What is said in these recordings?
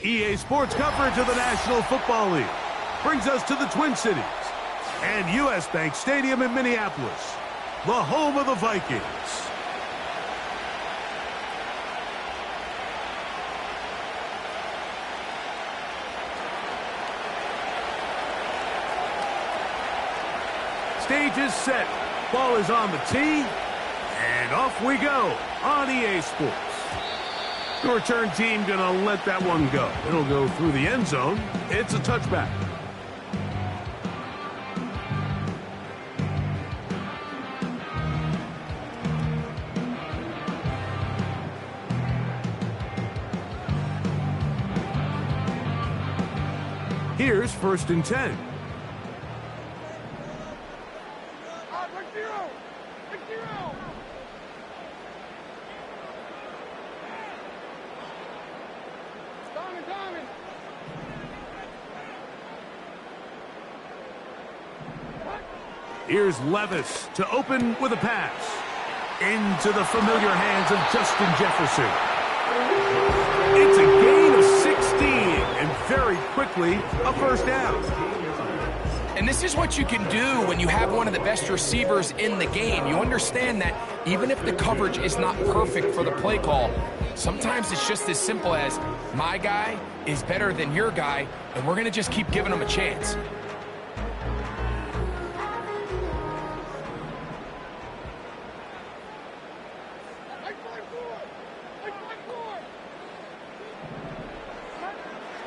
EA Sports coverage of the National Football League brings us to the Twin Cities and U.S. Bank Stadium in Minneapolis, the home of the Vikings. Stage is set, ball is on the tee, and off we go on EA Sports. The return team gonna let that one go. It'll go through the end zone. It's a touchback. Here's 1st and 10. Here's Levis to open with a pass. Into the familiar hands of Justin Jefferson. It's a gain of 16, and very quickly, a 1st down. And this is what you can do when you have one of the best receivers in the game. You understand that even if the coverage is not perfect for the play call, sometimes it's just as simple as my guy is better than your guy, and we're going to just keep giving him a chance.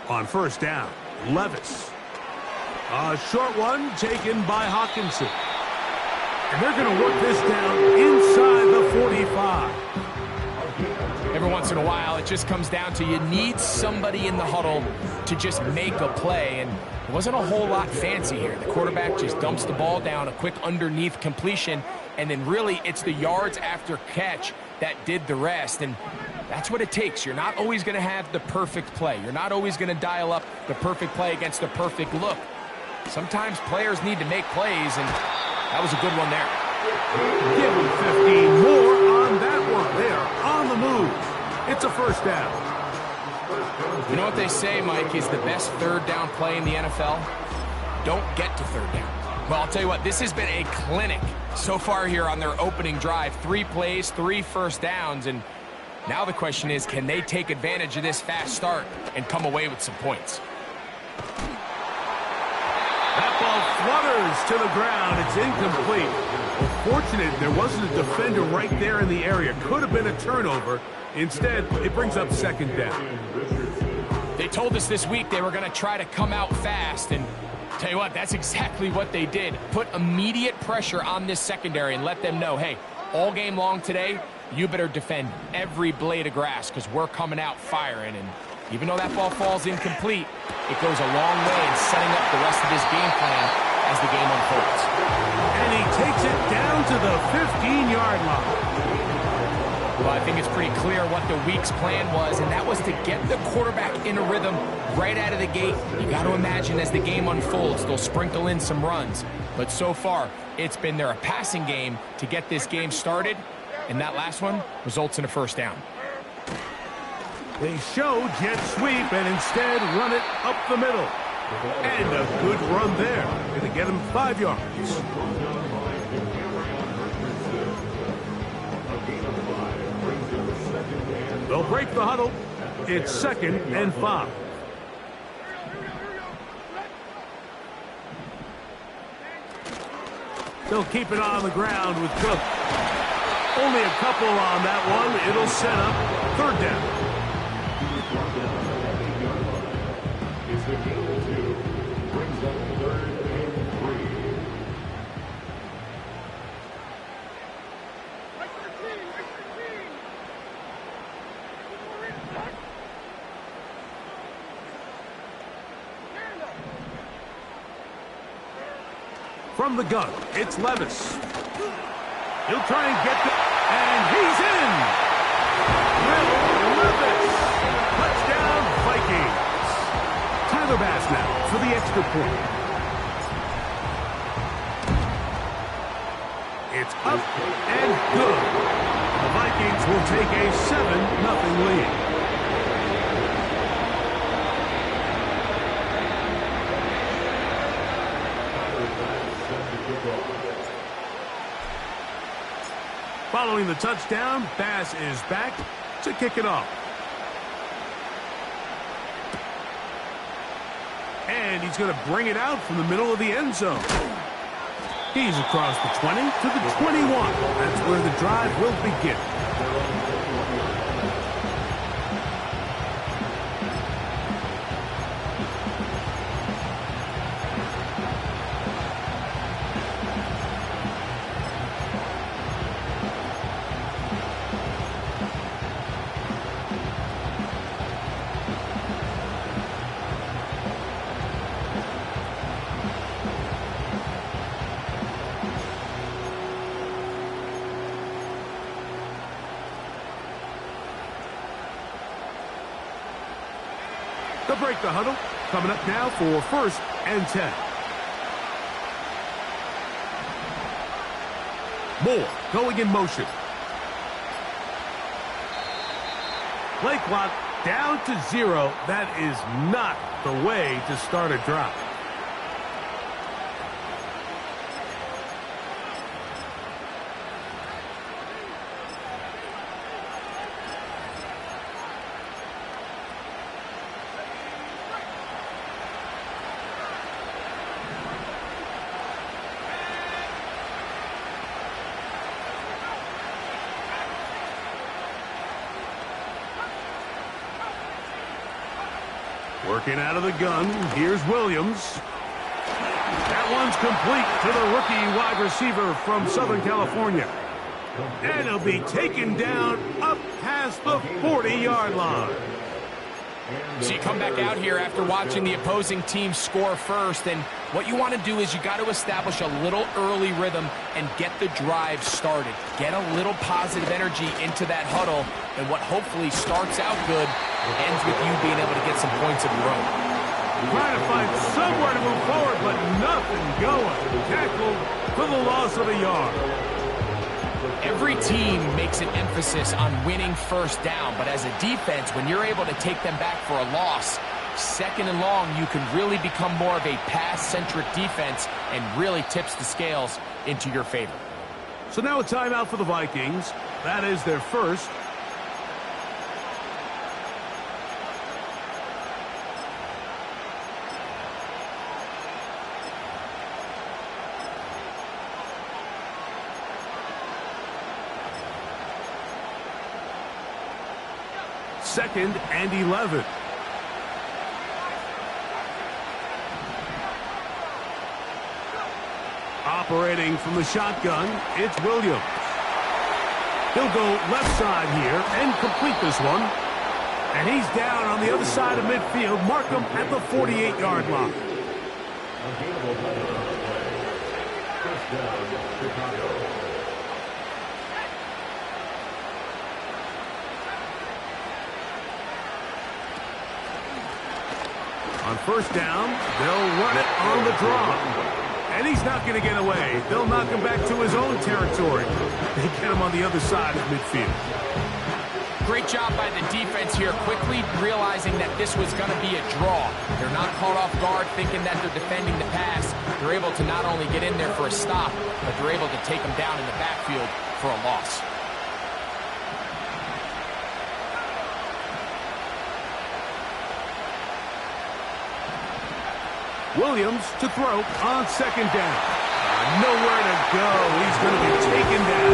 On 1st down, Levis. A short one taken by Hawkinson. And they're going to work this down inside the 45. Every once in a while, it just comes down to you need somebody in the huddle to just make a play. And it wasn't a whole lot fancy here. The quarterback just dumps the ball down, a quick underneath completion, and then really it's the yards after catch that did the rest. And that's what it takes. You're not always going to have the perfect play. You're not always going to dial up the perfect play against the perfect look. Sometimes players need to make plays, and that was a good one there. Give him 15 more on that one there, on the move. It's a 1st down. You know what they say, Mike, is the best 3rd down play in the NFL? Don't get to 3rd down. Well, I'll tell you what, this has been a clinic so far here on their opening drive. 3 plays, 3 1st downs, and now the question is, can they take advantage of this fast start and come away with some points? That ball flutters to the ground. It's incomplete. Well, fortunate there wasn't a defender right there in the area. Could have been a turnover. Instead, it brings up 2nd down. They told us this week they were going to try to come out fast, and tell you what, that's exactly what they did. Put immediate pressure on this secondary and let them know, hey, all game long today, you better defend every blade of grass because we're coming out firing. And even though that ball falls incomplete, it goes a long way in setting up the rest of this game plan as the game unfolds. And he takes it down to the 15-yard line. Well, I think it's pretty clear what the week's plan was, and that was to get the quarterback in a rhythm right out of the gate. You got to imagine as the game unfolds, they'll sprinkle in some runs. But so far, it's been their passing game to get this game started, and that last one results in a 1st down. They show jet sweep and instead run it up the middle. And a good run there. Going to get him 5 yards. They'll break the huddle. It's 2nd and 5. They'll keep it on the ground with Cook. Only a couple on that one. It'll set up 3rd down. From the gun, it's Levis. He'll try and get the... And he's in! Will Levis! Touchdown, Vikings! Tyler Bass now for the extra point. It's up and good. The Vikings will take a 7-0 lead. Following the touchdown, Bass is back to kick it off. And he's going to bring it out from the middle of the end zone. He's across the 20 to the 21. That's where the drive will begin. They'll break the huddle. Coming up now for 1st and 10. Moore going in motion. Play clock down to 0. That is not the way to start a drive. Working out of the gun, here's Williams. That one's complete to the rookie wide receiver from Southern California. And he'll be taken down up past the 40-yard line. So you come back out here after watching the opposing team score first, and what you want to do is you got to establish a little early rhythm and get the drive started. Get a little positive energy into that huddle, and what hopefully starts out good ends with you being able to get some points of your own. Trying to find somewhere to move forward, but nothing going. Tackled for the loss of a yard. Every team makes an emphasis on winning first down, but as a defense, when you're able to take them back for a loss, 2nd and long, you can really become more of a pass-centric defense and really tips the scales into your favor. So now a timeout for the Vikings. That is their first. Second and 11. Operating from the shotgun, it's Williams. He'll go left side here and complete this one. And he's down on the other side of midfield. Mark him at the 48-yard line. On first down, they'll run it on the draw. And he's not going to get away. They'll knock him back to his own territory. They get him on the other side of midfield. Great job by the defense here, quickly realizing that this was going to be a draw. They're not caught off guard thinking that they're defending the pass. They're able to not only get in there for a stop, but they're able to take him down in the backfield for a loss. Williams to throw on second down. Nowhere to go. He's going to be taken down.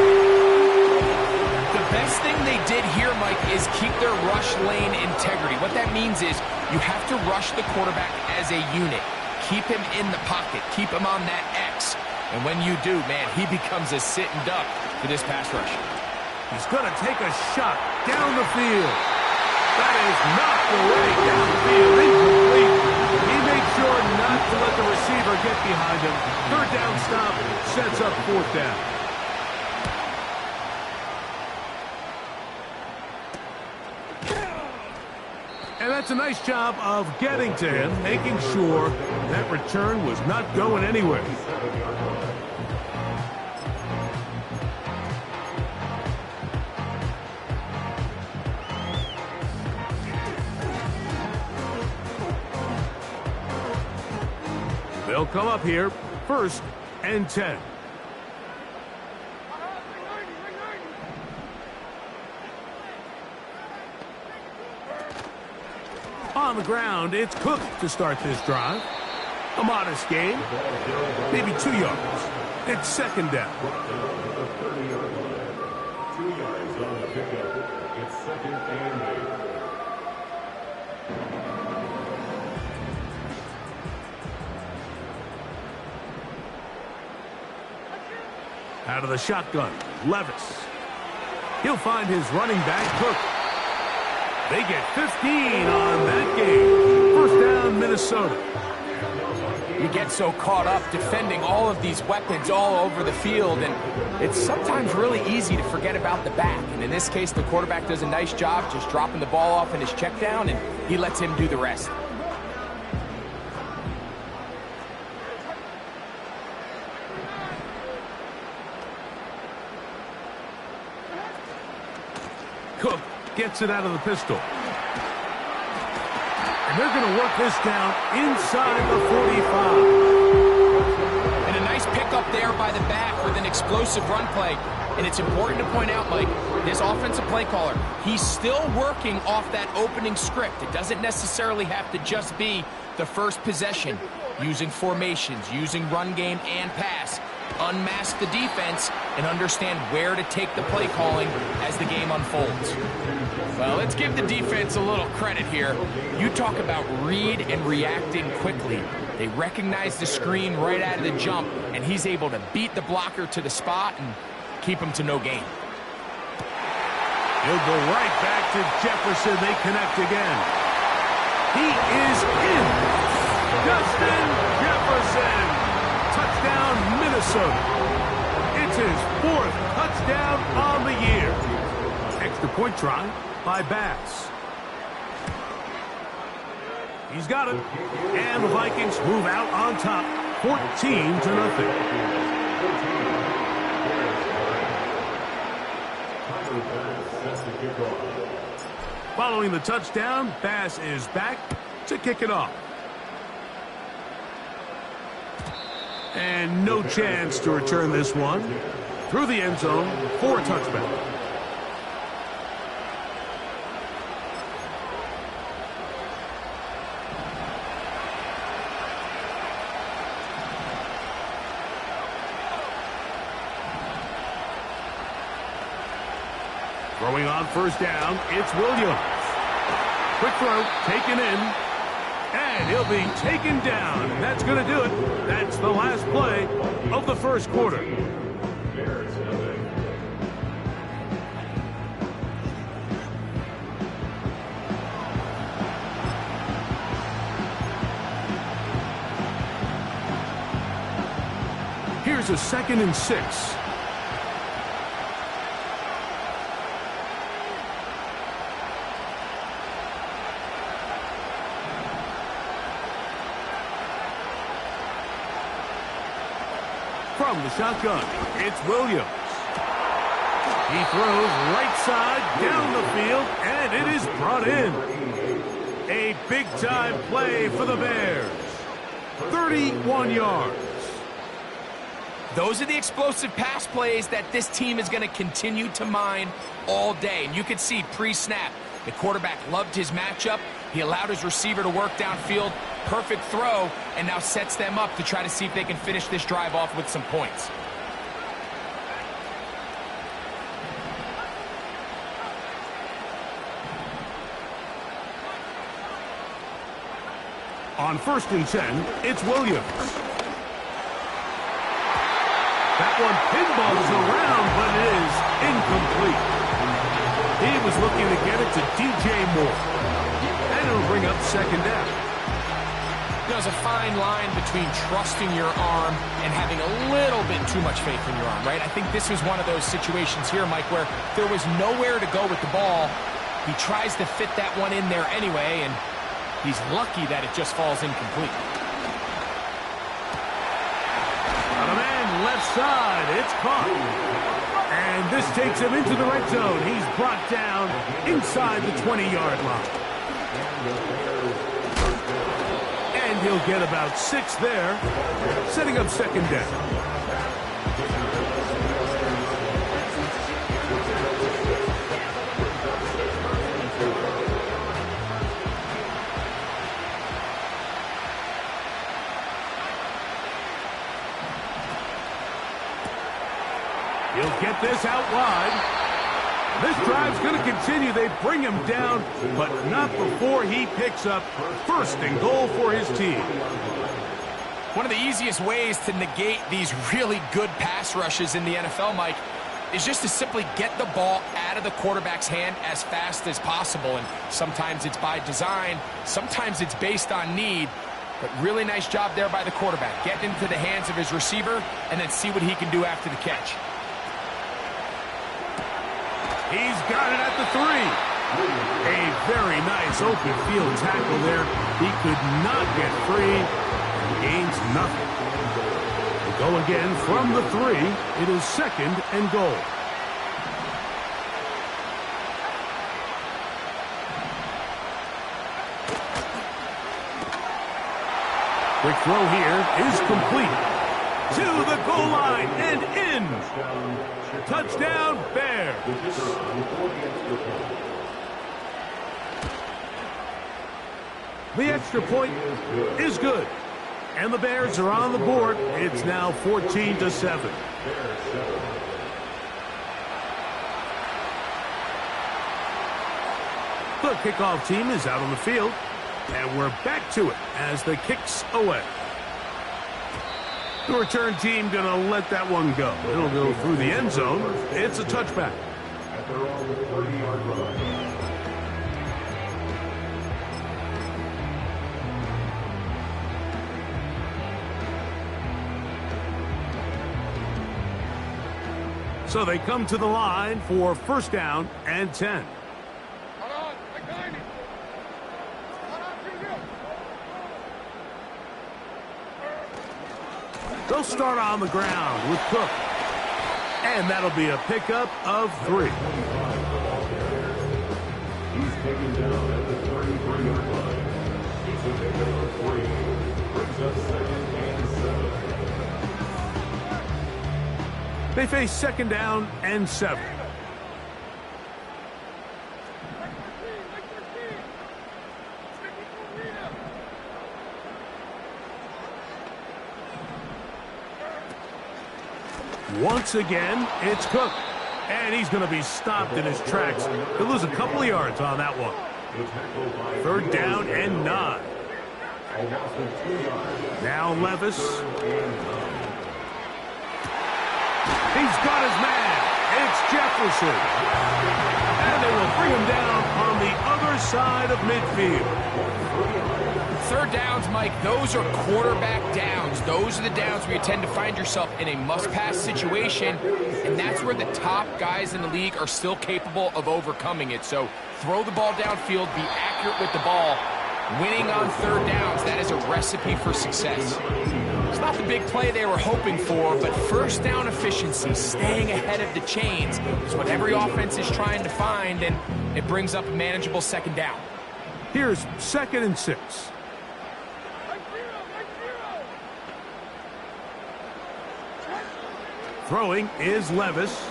The best thing they did here, Mike, is keep their rush lane integrity. What that means is you have to rush the quarterback as a unit. Keep him in the pocket. Keep him on that X. And when you do, man, he becomes a sitting duck for this pass rush. He's going to take a shot down the field. That is knocked away down the field. Incomplete. He made sure not to let the receiver get behind him. Third down stop sets up fourth down. And that's a nice job of getting to him, making sure that return was not going anywhere. They'll come up here, 1st and 10. on the ground. It's Cook to start this drive. A modest gain, maybe 2 yards. It's second down. 2 yards on the pickup. It's second and 8. Out of the shotgun, Levis. He'll find his running back, Cook. They get 15 on that game. First down, Minnesota. You get so caught up defending all of these weapons all over the field, and it's sometimes really easy to forget about the back. And in this case, the quarterback does a nice job just dropping the ball off in his check down, and he lets him do the rest. Cook gets it out of the pistol. And they're going to work this down inside the 45. And a nice pickup there by the back with an explosive run play. And it's important to point out, Mike, this offensive play caller, he's still working off that opening script. It doesn't necessarily have to just be the first possession. Using formations, using run game and pass. Unmask the defense and understand where to take the play calling as the game unfolds. Well, let's give the defense a little credit here. You talk about read and reacting quickly. They recognize the screen right out of the jump, and he's able to beat the blocker to the spot and keep him to no gain. He'll go right back to Jefferson. They connect again. He is in. Justin Jefferson. Touchdown, Minnesota. It's his 4th touchdown on the year. Extra point try by Bass. He's got it. And the Vikings move out on top, 14-0. Following the touchdown, Bass is back to kick it off. And no chance to return this one. Through the end zone for a touchback. Throwing on first down, it's Williams. Quick throw, taken in. And he'll be taken down. That's going to do it. That's the last play of the first quarter. Here's a 2nd and 6. From the shotgun, it's Williams. He throws right side down the field, and it is brought in. A big-time play for the Bears. 31 yards. Those are the explosive pass plays that this team is going to continue to mine all day. And you can see pre-snap, the quarterback loved his matchup. He allowed his receiver to work downfield. Perfect throw, and now sets them up to try to see if they can finish this drive off with some points. On 1st and 10, it's Williams. That one pinballs around, but it is incomplete. He was looking to get it to DJ Moore. And it'll bring up second down. There's a fine line between trusting your arm and having a little bit too much faith in your arm, right? I think this was one of those situations here, Mike, where there was nowhere to go with the ball. He tries to fit that one in there anyway, and he's lucky that it just falls incomplete. On a man left side, it's caught. And this takes him into the red zone. He's brought down inside the 20-yard line. And he'll get about 6 there, setting up second down. He'll get this out wide. This drive's going to continue. They bring him down, but not before he picks up first and goal for his team. One of the easiest ways to negate these really good pass rushes in the NFL, Mike, is just to simply get the ball out of the quarterback's hand as fast as possible. And sometimes it's by design, sometimes it's based on need. But really nice job there by the quarterback. Get into the hands of his receiver and then see what he can do after the catch. He's got it at the 3. A very nice open field tackle there. He could not get free and gains nothing. They go again from the 3. It is second and goal. Quick throw here is complete. To the goal line and in. Touchdown, Bears. The extra point is good. And the Bears are on the board. It's now 14-7. The kickoff team is out on the field. And we're back to it as the kick's away. The return team going to let that one go. It'll go through the end zone. It's a touchback. At their own 30-yard line. So they come to the line for first down and 10. They'll start on the ground with Cook. And that'll be a pickup of 3. He's taken down at the 33-yard line. It's a pickup of 3. Brings up second and 7. They face second down and 7. Once again, it's Cook. And he's going to be stopped in his tracks. He'll lose a couple of yards on that one. Third down and 9. Now Levis. He's got his man. It's Jefferson. And they will bring him down on the other side of midfield. Third downs, Mike, those are quarterback downs. Those are the downs where you tend to find yourself in a must-pass situation, and that's where the top guys in the league are still capable of overcoming it. So throw the ball downfield, be accurate with the ball. Winning on third downs, that is a recipe for success. It's not the big play they were hoping for, but first down efficiency, staying ahead of the chains, is what every offense is trying to find, and it brings up a manageable second down. Here's second and 6. Throwing is Levis.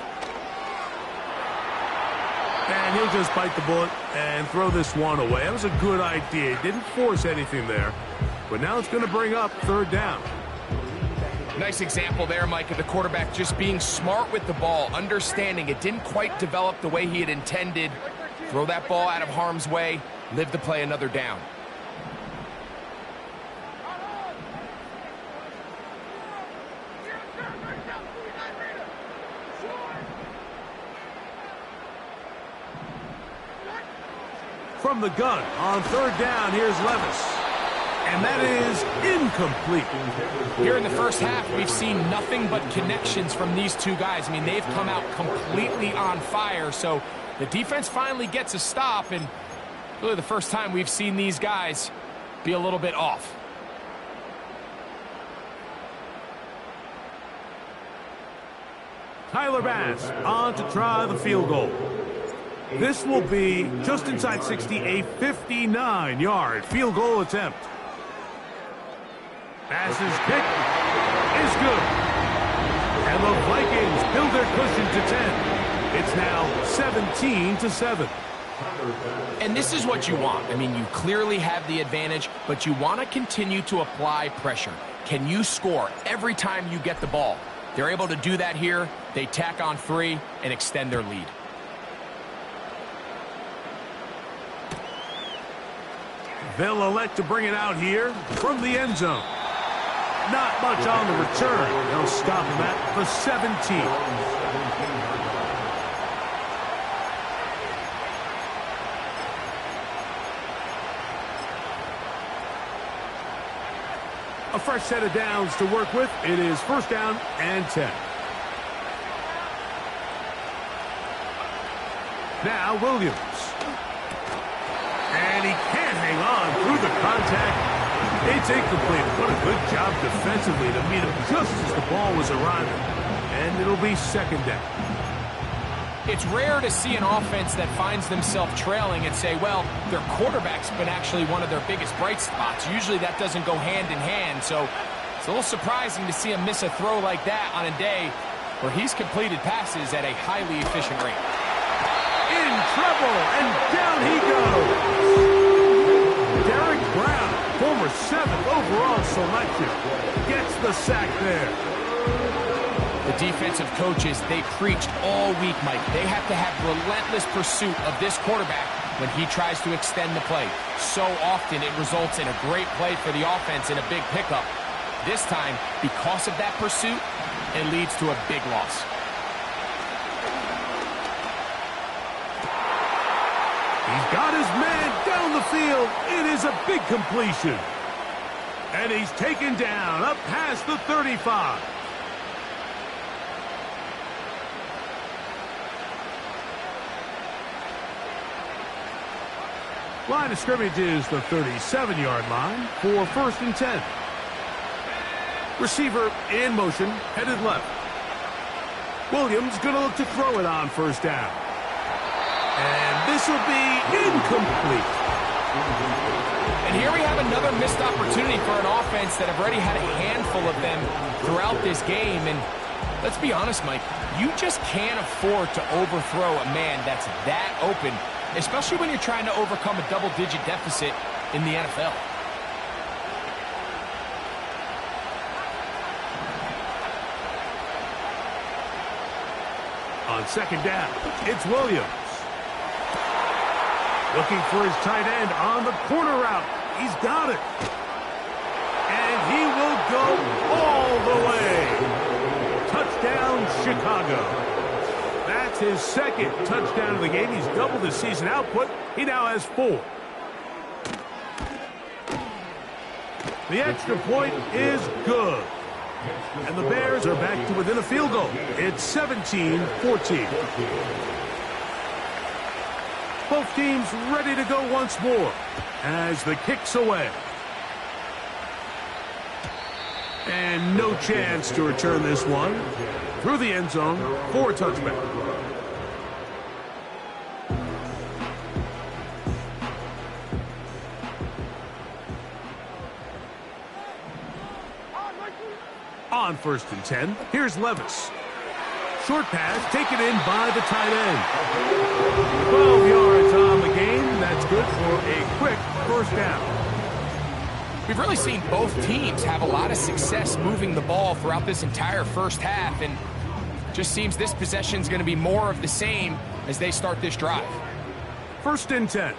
And he'll just bite the bullet and throw this one away. That was a good idea. He didn't force anything there. But now it's going to bring up third down. Nice example there, Mike, of the quarterback just being smart with the ball, understanding it didn't quite develop the way he had intended. Throw that ball out of harm's way, live to play another down. From the gun on third down, here's Levis. And that is incomplete. Here in the first half, we've seen nothing but connections from these two guys. I mean, they've come out completely on fire. So the defense finally gets a stop, and really the first time we've seen these guys be a little bit off. Tyler Bass on to try the field goal. This will be just inside 60, a 59-yard field goal attempt. Bass's kick is good. And the Vikings build their cushion to 10. It's now 17-7. And this is what you want. I mean, you clearly have the advantage, but you want to continue to apply pressure. Can you score every time you get the ball? They're able to do that here. They tack on 3 and extend their lead. They'll elect to bring it out here from the end zone. Not much on the return. They'll stop him at the 17. A fresh set of downs to work with. It is first down and 10. Now Williams. And he can't hang on through the contact. It's incomplete. What a good job defensively to meet him just as the ball was arriving. And it'll be second down. It's rare to see an offense that finds themselves trailing and say, well, their quarterback's been actually one of their biggest bright spots. Usually that doesn't go hand in hand, so it's a little surprising to see him miss a throw like that on a day where he's completed passes at a highly efficient rate. In trouble, and down he goes. Derek Brown, former 7th overall selection, gets the sack there. The defensive coaches, they preached all week, Mike. They have to have relentless pursuit of this quarterback when he tries to extend the play. So often it results in a great play for the offense and a big pickup. This time, because of that pursuit, it leads to a big loss. He's got his man down the field. It is a big completion. And he's taken down up past the 35. Line of scrimmage is the 37-yard line for first and 10. Receiver in motion, headed left. Williams going to look to throw it on first down. And this will be incomplete. And here we have another missed opportunity for an offense that have already had a handful of them throughout this game. And let's be honest, Mike, you just can't afford to overthrow a man that's that open, especially when you're trying to overcome a double-digit deficit in the NFL. On second down, it's Williams. Looking for his tight end on the corner route. He's got it. And he will go all the way. Touchdown, Chicago. That's his second touchdown of the game. He's doubled his season output. He now has 4. The extra point is good. And the Bears are back to within a field goal. It's 17-14. Both teams ready to go once more as the kick's away. And no chance to return this one through the end zone for a touchback. On first and 10, here's Levis. Short pass taken in by the tight end. 12 yards on the game. That's good for a quick first down. We've really seen both teams have a lot of success moving the ball throughout this entire first half, and just seems this possession is going to be more of the same as they start this drive. First and 10.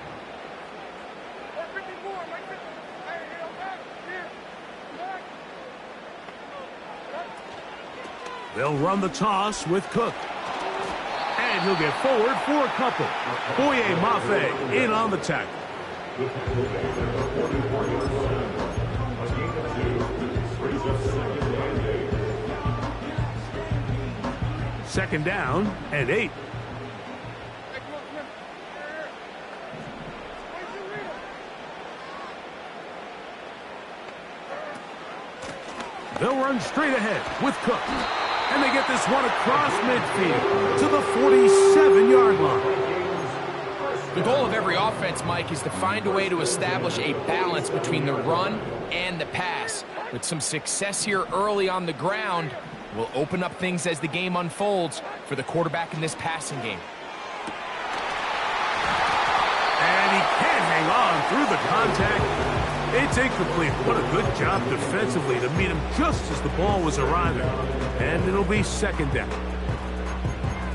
They'll run the toss with Cook. And he'll get forward for a couple. Boye Mafe in on the tackle. Second down and 8. They'll run straight ahead with Cook. And they get this one across midfield to the 47-yard line. The goal of every offense, Mike, is to find a way to establish a balance between the run and the pass. With some success here early on the ground, will open up things as the game unfolds for the quarterback in this passing game. And he can't hang on through the contact. It's incomplete. What a good job defensively to meet him just as the ball was arriving. And it'll be second down.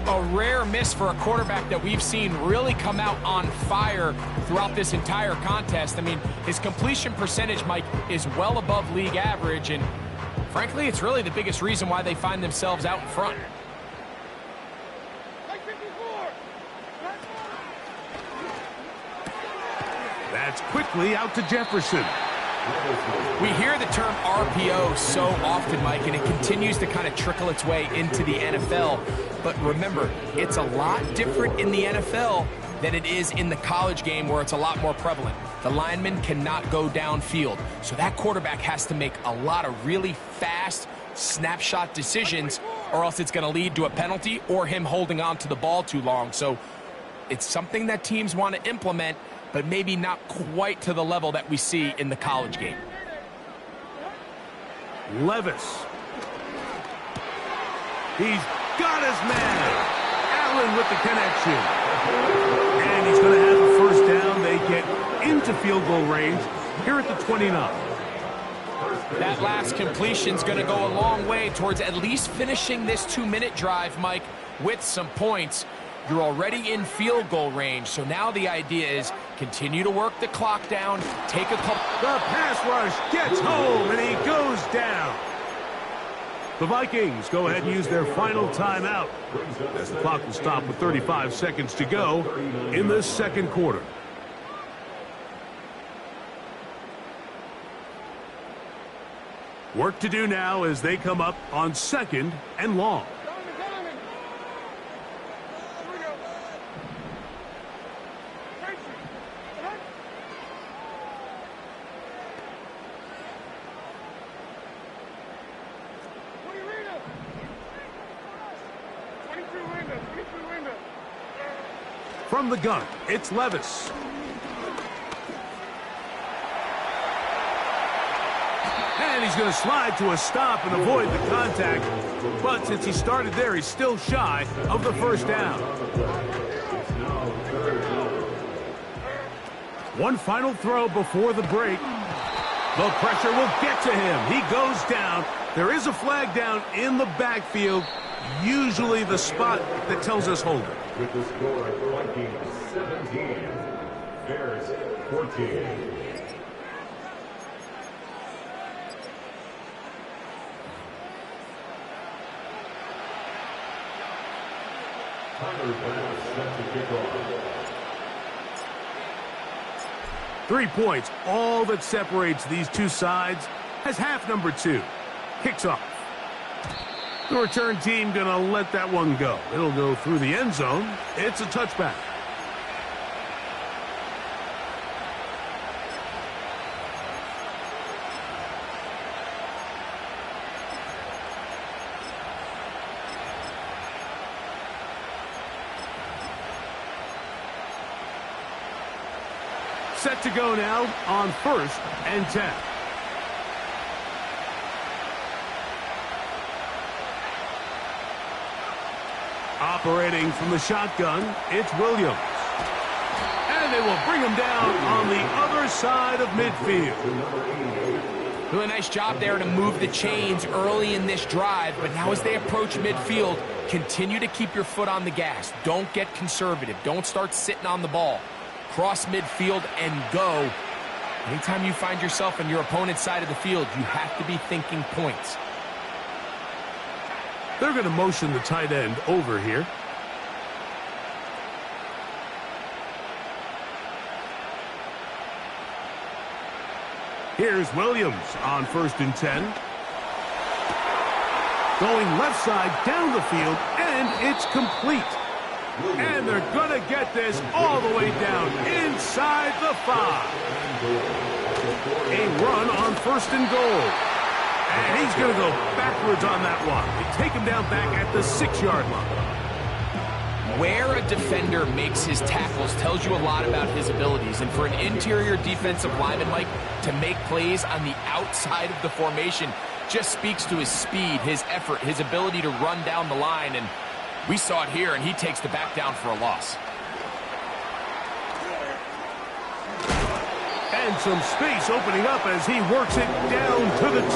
A rare miss for a quarterback that we've seen really come out on fire throughout this entire contest. I mean, his completion percentage, Mike, is well above league average, and frankly, it's really the biggest reason why they find themselves out in front. That's quickly out to Jefferson. We hear the term RPO so often, Mike, and it continues to kind of trickle its way into the NFL. But remember, it's a lot different in the NFL than it is in the college game where it's a lot more prevalent. The lineman cannot go downfield, so that quarterback has to make a lot of really fast snapshot decisions, or else it's going to lead to a penalty or him holding on to the ball too long. So it's something that teams want to implement, but maybe not quite to the level that we see in the college game. Levis. He's got his man. Allen with the connection. And he's going to have a first down. They get into field goal range here at the 29. That last completion's going to go a long way towards at least finishing this 2-minute drive, Mike, with some points. You're already in field goal range, so now the idea is continue to work the clock down, take a couple... The pass rush gets home, and he goes down. The Vikings go ahead and use their final timeout as the clock will stop with 35 seconds to go in the second quarter. Work to do now as they come up on second and long. From the gun, it's Levis. And he's going to slide to a stop and avoid the contact. But since he started there, he's still shy of the first down. One final throw before the break. The pressure will get to him. He goes down. There is a flag down in the backfield, usually the spot that tells us hold it. With the score of Vikings 17, Bears 14. Tyler Bass set to kick off. 3 points, all that separates these two sides, as half number 2 kicks off. The return team going to let that one go. It'll go through the end zone. It's a touchback. Set to go now on 1st and 10. Operating from the shotgun, it's Williams. And they will bring him down on the other side of midfield. Doing a nice job there to move the chains early in this drive, but now as they approach midfield, continue to keep your foot on the gas. Don't get conservative. Don't start sitting on the ball. Cross midfield and go. Anytime you find yourself on your opponent's side of the field, you have to be thinking points. They're going to motion the tight end over here. Here's Williams on 1st and 10. Going left side down the field, and it's complete. And they're going to get this all the way down inside the 5. A run on 1st and goal. And he's going to go backwards on that one. They take him down back at the 6-yard line. Where a defender makes his tackles tells you a lot about his abilities. And for an interior defensive lineman, Mike, to make plays on the outside of the formation just speaks to his speed, his effort, his ability to run down the line. And we saw it here, and he takes the back down for a loss. And And some space opening up as he works it down to the 2.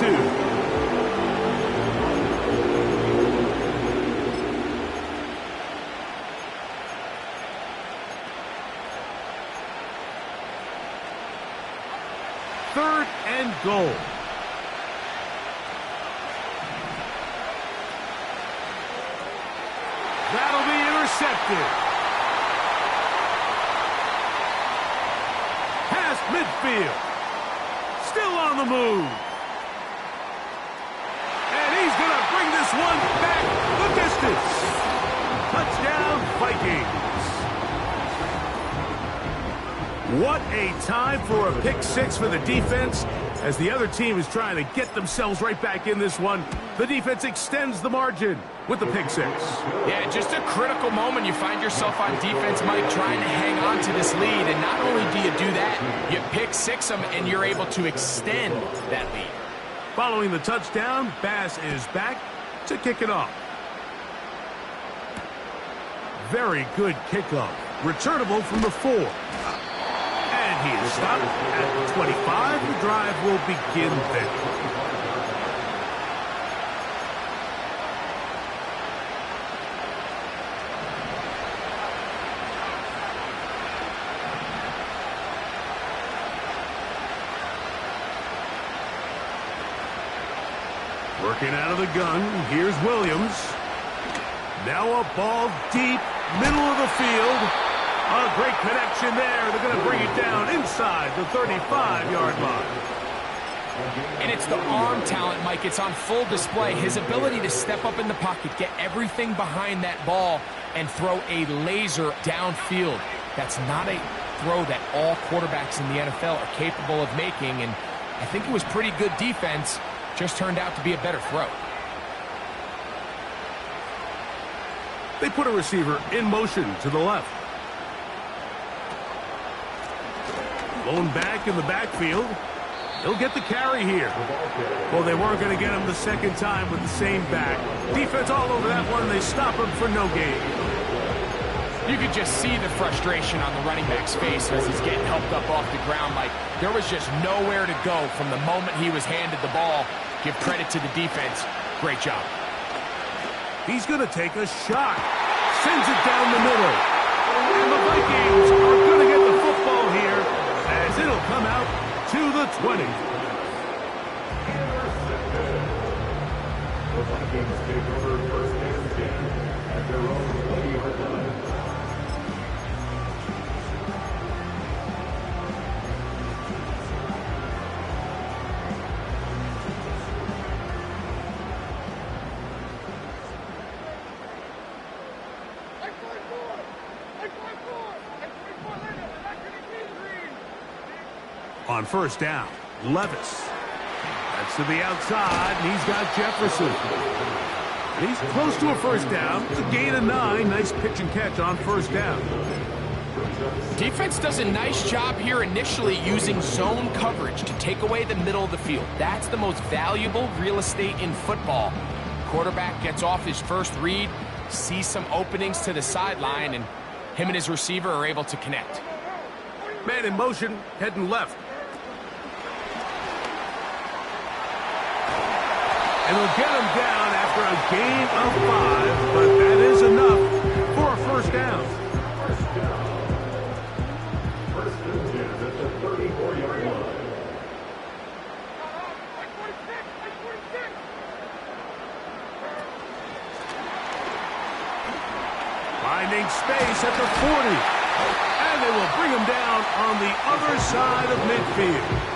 Third and goal. That'll be intercepted. Past midfield. Still on the move. And he's going to bring this one back the distance. Touchdown, Vikings. What a time for a pick six for the defense. As the other team is trying to get themselves right back in this one, the defense extends the margin with the pick six. Yeah, just a critical moment. You find yourself on defense, Mike, trying to hang on to this lead. And not only do you do that, you pick six them, and you're able to extend that lead. Following the touchdown, Bass is back to kick it off. Very good kickoff. Returnable from the 4. And he is stopped at the 25. The drive will begin there. Working out of the gun, here's Williams. Now a ball deep, middle of the field. A great connection there. They're going to bring it down inside the 35-yard line. And it's the arm talent, Mike. It's on full display. His ability to step up in the pocket, get everything behind that ball, and throw a laser downfield. That's not a throw that all quarterbacks in the NFL are capable of making, and I think it was pretty good defense. Just turned out to be a better throw. They put a receiver in motion to the left. Blown back in the backfield. He'll get the carry here. Well, they weren't going to get him the second time with the same back. Defense all over that one. They stop him for no gain. You could just see the frustration on the running back's face as he's getting helped up off the ground. Like, there was just nowhere to go from the moment he was handed the ball. Give credit to the defense. Great job. He's going to take a shot. Sends it down the middle. And the Vikings are going to get the football here as it'll come out to the 20. The Vikings take over first and 10 at their own 20-yard line. On first down, Levis. That's to the outside, and he's got Jefferson. He's close to a first down. It's a gain of 9. Nice pitch and catch on first down. Defense does a nice job here initially using zone coverage to take away the middle of the field. That's the most valuable real estate in football. Quarterback gets off his first read, sees some openings to the sideline, and him and his receiver are able to connect. Man in motion, heading left. And they'll get him down after a gain of 5, but that is enough for a first down. First and 10 at the 34-yard line. Finding space at the 40. And they will bring him down on the other side of midfield.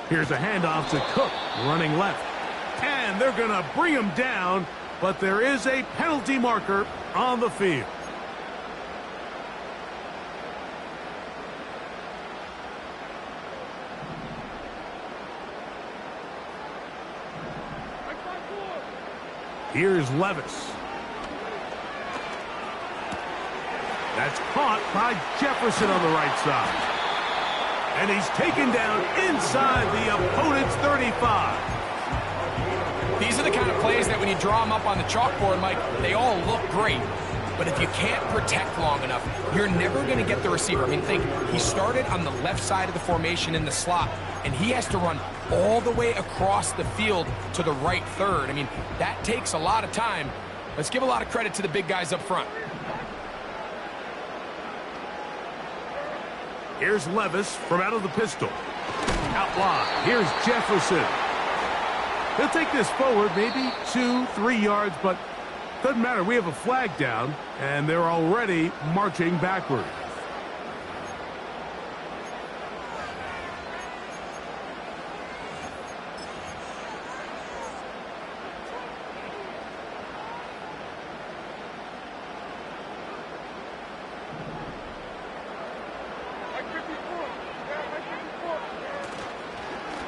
Here's a handoff to Cook, running left. And they're going to bring him down, but there is a penalty marker on the field. Here's Levis. That's caught by Jefferson on the right side. And he's taken down inside the opponent's 35. These are the kind of plays that when you draw them up on the chalkboard, Mike, they all look great. But if you can't protect long enough, you're never going to get the receiver. I mean, think, he started on the left side of the formation in the slot, and he has to run all the way across the field to the right third. I mean, that takes a lot of time. Let's give a lot of credit to the big guys up front. Here's Levis from out of the pistol. Out wide, here's Jefferson. He'll take this forward, maybe 2-3 yards, but doesn't matter. We have a flag down, and they're already marching backward.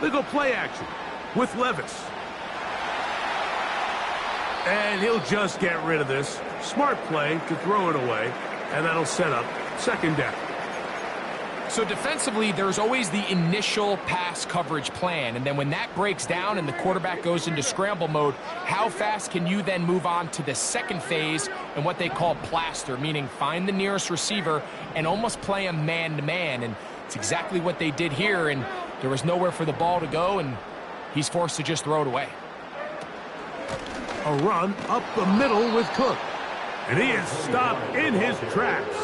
They go play action with Levis. And he'll just get rid of this. Smart play to throw it away, and that'll set up second down. So defensively, there's always the initial pass coverage plan, and then when that breaks down and the quarterback goes into scramble mode, how fast can you then move on to the second phase and what they call plaster, meaning find the nearest receiver and almost play a man-to-man, and it's exactly what they did here, and there was nowhere for the ball to go, and he's forced to just throw it away. A run up the middle with Cook. And he is stopped in his tracks.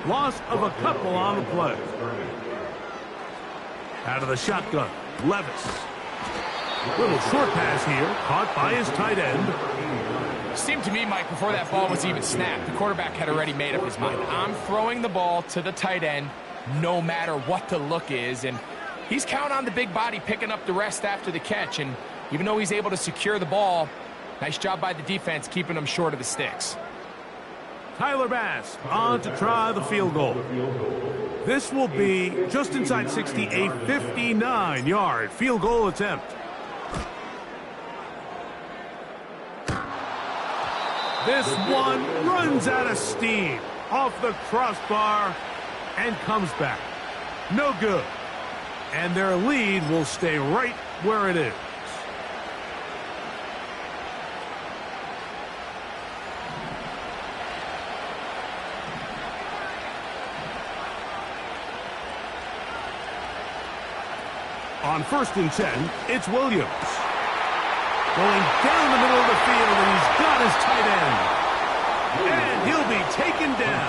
Loss of a couple on the play. Out of the shotgun, Levis. Little short pass here, caught by his tight end. It seemed to me, Mike, before that ball was even snapped, the quarterback had already made up his mind. I'm throwing the ball to the tight end no matter what the look is, and he's counting on the big body picking up the rest after the catch, and even though he's able to secure the ball, nice job by the defense keeping him short of the sticks. Tyler Bass on to try the field goal. This will be just inside 60, a 59-yard field goal attempt. This one runs out of steam off the crossbar and comes back. No good. And their lead will stay right where it is. On 1st and 10, it's Williams. Going down the middle of the field, and he's got his tight end. And he'll be taken down.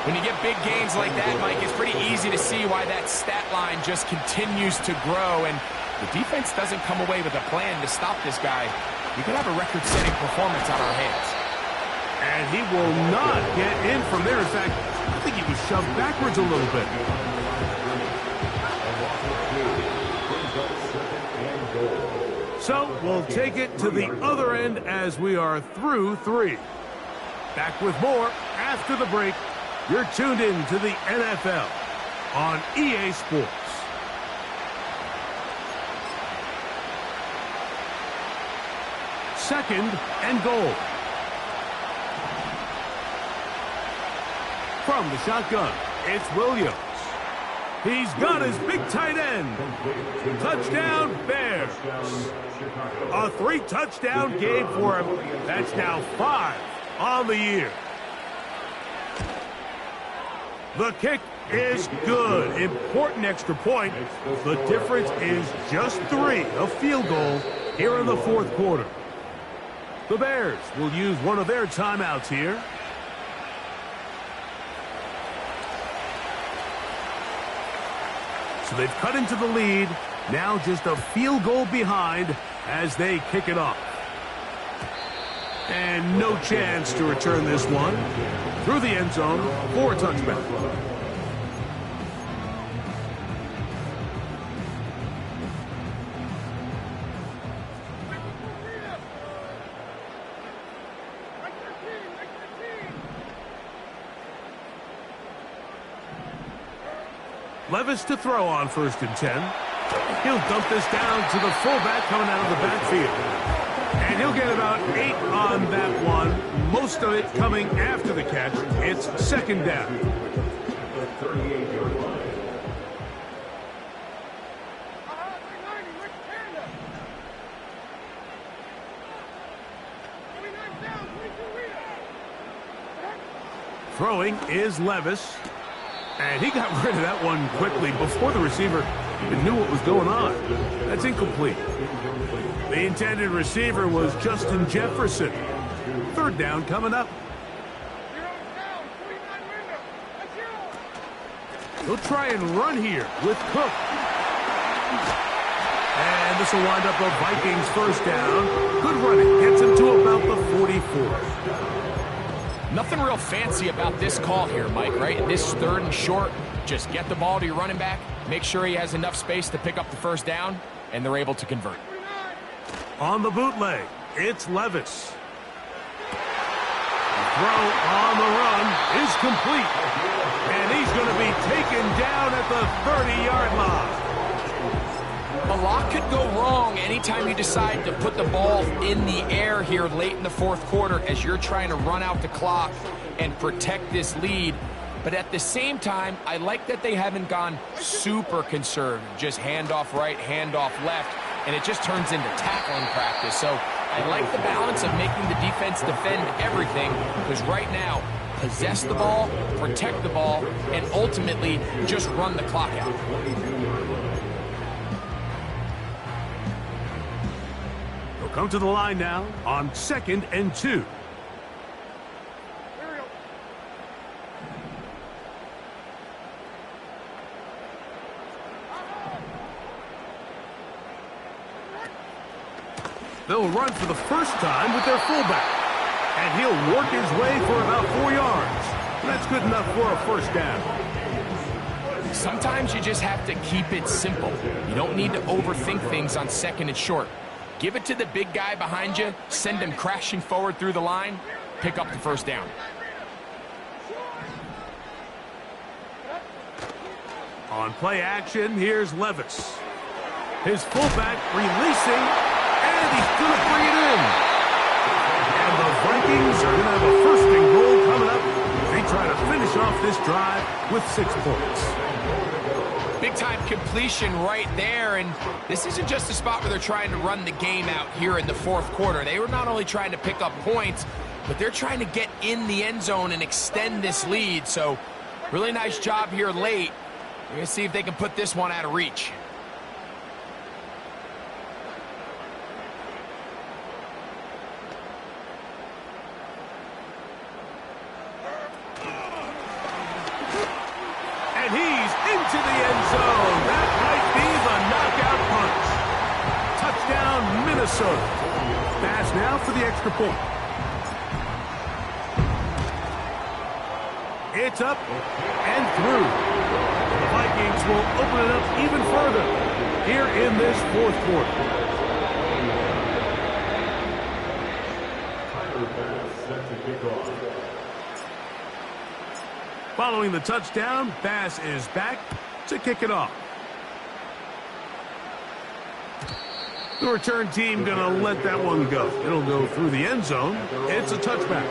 When you get big gains like that, Mike, it's pretty easy to see why that stat line just continues to grow, and the defense doesn't come away with a plan to stop this guy. We could have a record-setting performance on our hands. And he will not get in from there. In fact, I think he was shoved backwards a little bit. So we'll take it to the other end as we are through 3. Back with more after the break. You're tuned in to the NFL on EA Sports. Second and goal. From the shotgun, it's Williams. He's got his big tight end. Touchdown, Bears. A 3-touchdown game for him. That's now 5 on the year. The kick is good. Important extra point. The difference is just 3, a field goal here in the 4th quarter. The Bears will use one of their timeouts here. So they've cut into the lead. Now just a field goal behind as they kick it off. And no chance to return this one through the end zone for a touchback. Levis to throw on 1st and 10. He'll dump this down to the fullback coming out of the backfield. And he'll get about 8 on that one. Most of it coming after the catch. It's 2nd down. Throwing is Levis. And he got rid of that one quickly before the receiver even knew what was going on. That's incomplete. The intended receiver was Justin Jefferson. Third down coming up. He'll try and run here with Cook. And this will wind up a Vikings first down. Good running. Gets him to about the 44. Nothing real fancy about this call here, Mike, right? This third and short, just get the ball to your running back, make sure he has enough space to pick up the first down, and they're able to convert. On the bootleg, it's Levis. Throw on the run is complete. And he's going to be taken down at the 30-yard line. A lot could go wrong anytime you decide to put the ball in the air here late in the fourth quarter as you're trying to run out the clock and protect this lead. But at the same time, I like that they haven't gone super conservative, just handoff right, handoff left, and it just turns into tackling practice. So I like the balance of making the defense defend everything, because right now, possess the ball, protect the ball, and ultimately just run the clock out. They'll come to the line now on 2nd and 2. They'll run for the first time with their fullback. And he'll work his way for about 4 yards. That's good enough for a first down. Sometimes you just have to keep it simple. You don't need to overthink things on 2nd and short. Give it to the big guy behind you, send him crashing forward through the line, pick up the first down. On play action, here's Levis. His fullback releasing, and he's going to bring it in. And the Vikings are going to have a first and goal coming up. They try to finish off this drive with 6 points. Big-time completion right there, and this isn't just a spot where they're trying to run the game out here in the fourth quarter. They were not only trying to pick up points, but they're trying to get in the end zone and extend this lead. So really nice job here late. We're going to see if they can put this one out of reach. And he's into the end zone. That might be the knockout punch. Touchdown, Minnesota. Pass now for the extra point. It's up and through. The Vikings will open it up even further here in this fourth quarter. Tiger pass set to kick off. Following the touchdown, Bass is back to kick it off. The return team going to let that one go. It'll go through the end zone. It's a touchback.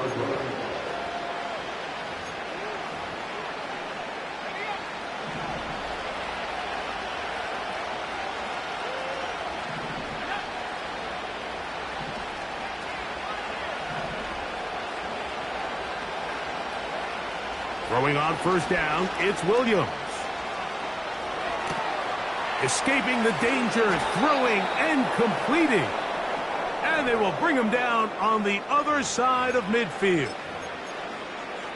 Throwing on first down, it's Williams. Escaping the danger, throwing and completing. And they will bring him down on the other side of midfield.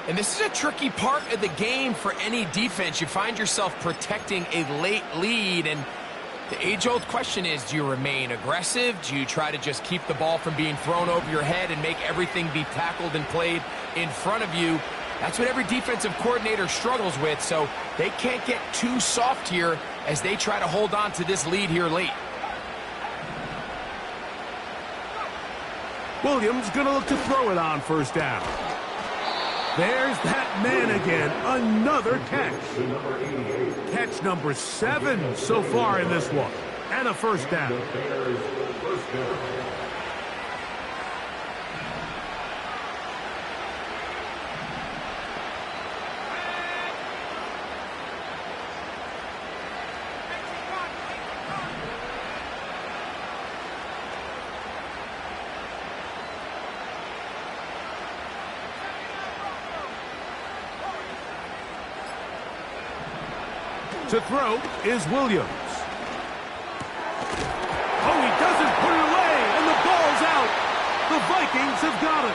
And this is a tricky part of the game for any defense. You find yourself protecting a late lead, and the age-old question is, do you remain aggressive? Do you try to just keep the ball from being thrown over your head and make everything be tackled and played in front of you? That's what every defensive coordinator struggles with, so they can't get too soft here as they try to hold on to this lead here late. Williams going to look to throw it on first down. There's that man again, another catch. Catch number 7 so far in this one, and a first down. To throw is Williams. Oh, he doesn't put it away, and the ball's out. The Vikings have got it.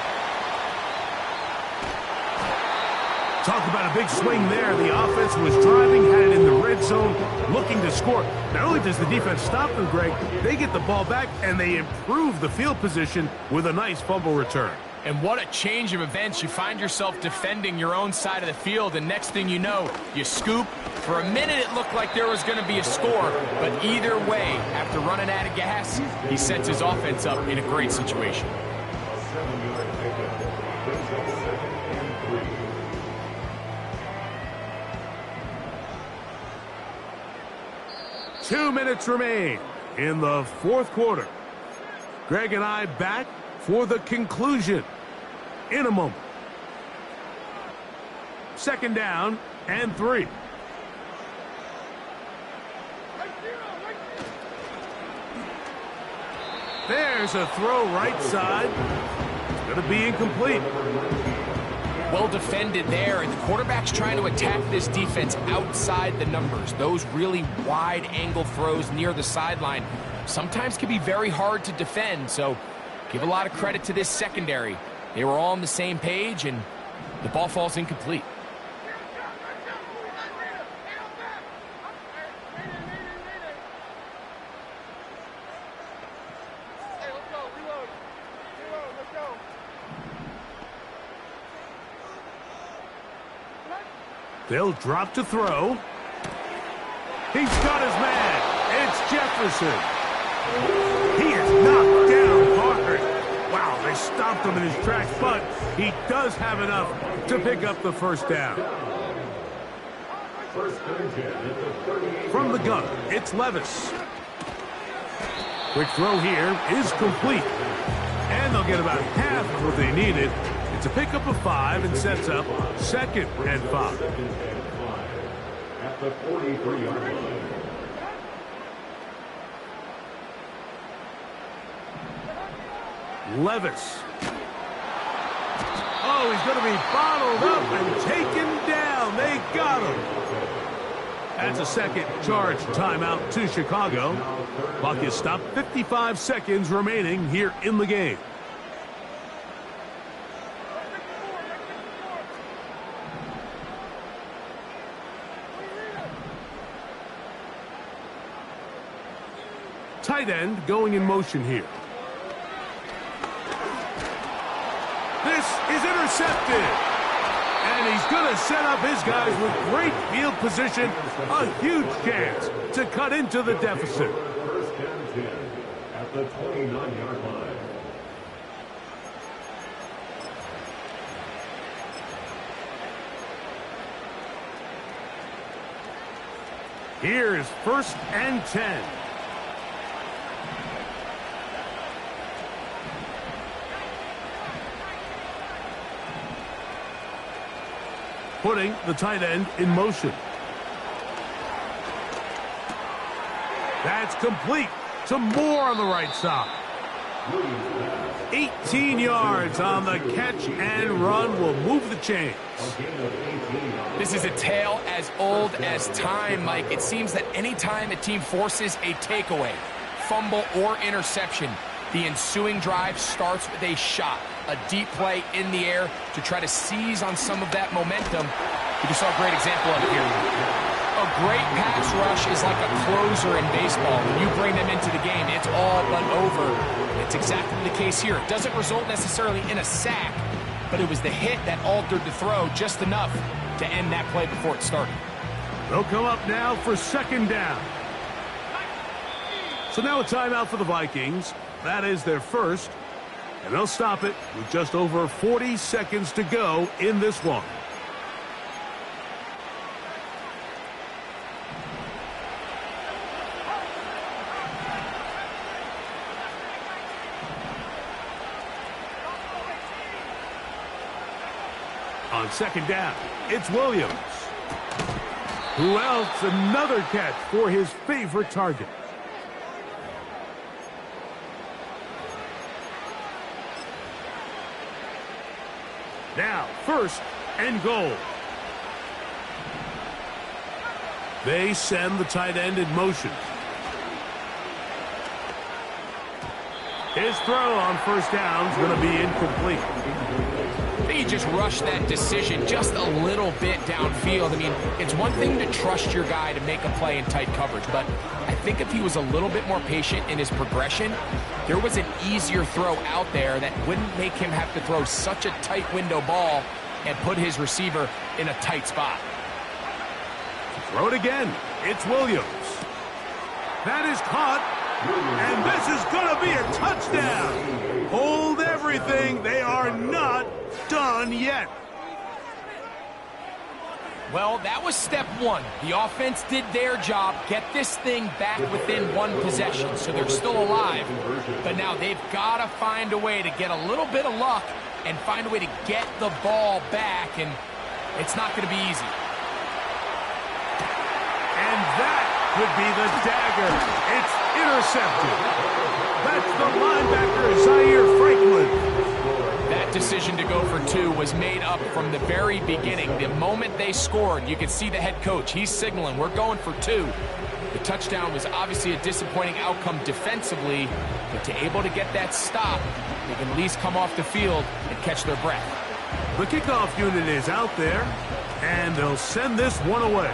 Talk about a big swing there. The offense was driving, had it in the red zone, looking to score. Not only does the defense stop them, Greg, they get the ball back, and they improve the field position with a nice fumble return. And what a change of events. You find yourself defending your own side of the field, and next thing you know, you scoop. For a minute, it looked like there was going to be a score, but either way, after running out of gas, he sets his offense up in a great situation. A 7-yard pickup. Brings up 2nd and 3. Two minutes remain in the fourth quarter. Greg and I back for the conclusion in a moment. 2nd down and 3. There's a throw right side. It's going to be incomplete. Well defended there, and the quarterback's trying to attack this defense outside the numbers. Those really wide angle throws near the sideline sometimes can be very hard to defend, so give a lot of credit to this secondary. They were all on the same page, and the ball falls incomplete. They'll drop to throw. He's got his man. It's Jefferson. He is knocked down hard. Wow, they stopped him in his tracks, but he does have enough to pick up the first down. From the gun, it's Levis. Quick throw here is complete. And they'll get about half of what they needed. It's a pickup of 5 and sets up 2nd and 5. At the 43-yard line. Levis. Oh, he's going to be bottled up and taken down. They got him. That's a second charge timeout to Chicago. Clock is stopped. 55 seconds remaining here in the game. Tight end going in motion here. This is intercepted. And he's going to set up his guys with great field position. A huge chance to cut into the deficit. 1st and 10 at the 29-yard line. Here's 1st and 10. Putting the tight end in motion. That's complete to Moore on the right side. 18 yards on the catch and run will move the chains. This is a tale as old as time, Mike. It seems that anytime a team forces a takeaway, fumble, or interception, the ensuing drive starts with a shot, a deep play in the air to try to seize on some of that momentum. You just saw a great example of it here. A great pass rush is like a closer in baseball. When you bring them into the game, it's all but over. It's exactly the case here. It doesn't result necessarily in a sack, but it was the hit that altered the throw just enough to end that play before it started. They'll come up now for 2nd down. So now a timeout for the Vikings. That is their first. And they'll stop it with just over 40 seconds to go in this one. On 2nd down, it's Williams. Who else? Another catch for his favorite target. Now, 1st and goal. They send the tight end in motion. His throw on first down is going to be incomplete. I think he just rushed that decision just a little bit downfield. I mean, it's one thing to trust your guy to make a play in tight coverage, but I think if he was a little bit more patient in his progression, there was an easier throw out there that wouldn't make him have to throw such a tight window ball and put his receiver in a tight spot. Throw it again. It's Williams. That is caught. And this is going to be a touchdown. Hold everything. They are not done yet. Well, that was step one. The offense did their job, get this thing back within one possession, so they're still alive. But now they've got to find a way to get a little bit of luck and find a way to get the ball back, and it's not going to be easy. And that could be the dagger. It's intercepted. That's the linebacker, Zaire Franklin. That decision to go for two was made up from the very beginning. The moment they scored, you could see the head coach. He's signaling, we're going for two. The touchdown was obviously a disappointing outcome defensively, but to able to get that stop, they can at least come off the field and catch their breath. The kickoff unit is out there, and they'll send this one away.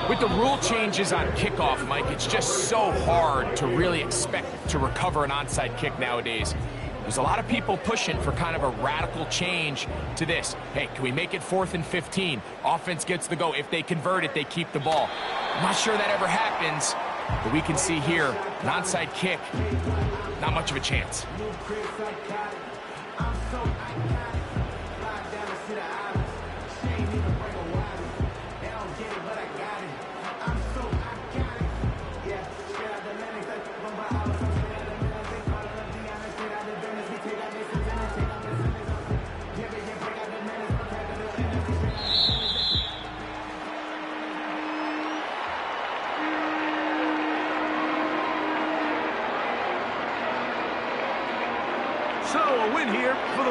With the rule changes on kickoff, Mike, it's just so hard to really expect to recover an onside kick nowadays. There's a lot of people pushing for kind of a radical change to this. Hey, can we make it 4th and 15? Offense gets the go. If they convert it, they keep the ball. I'm not sure that ever happens, but we can see here, an onside kick, not much of a chance. So a win here for the